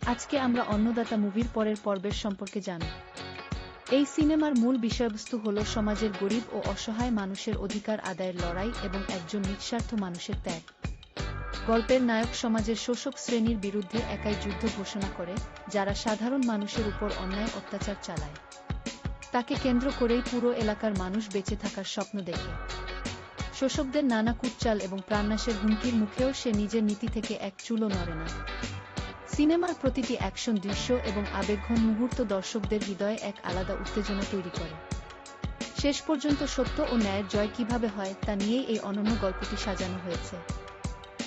আজকে আমরা অন্নদাতা মুভির পরের পর্বের সম্পর্কে জানব। এই সিনেমার মূল বিষয়বস্তু হল সমাজের গরিব ও অসহায় মানুষের অধিকার আদায়ের লড়াই এবং একজন নিঃস্বার্থ মানুষের ত্যাগ। গল্পের নায়ক সমাজের শোষক শ্রেণীর বিরুদ্ধে একাই যুদ্ধ ঘোষণা করে, যারা সাধারণ মানুষের উপর অন্যায় অত্যাচার চালায়। তাকে কেন্দ্র করেই পুরো এলাকার মানুষ বেঁচে থাকার স্বপ্ন দেখে। শোষকদের নানা কুটচাল এবং প্রাণনাশের হুমকির মুখেও সে নিজের নীতি থেকে এক চুলও নড়ে না। সিনেমার প্রতিটি অ্যাকশন দৃশ্য এবং আবেগঘন মুহূর্ত দর্শকদের হৃদয়ে এক আলাদা উত্তেজনা তৈরি করে। শেষ পর্যন্ত সত্য ও ন্যায়ের জয় কিভাবে হয় তা নিয়েই এই অনন্য গল্পটি সাজানো হয়েছে।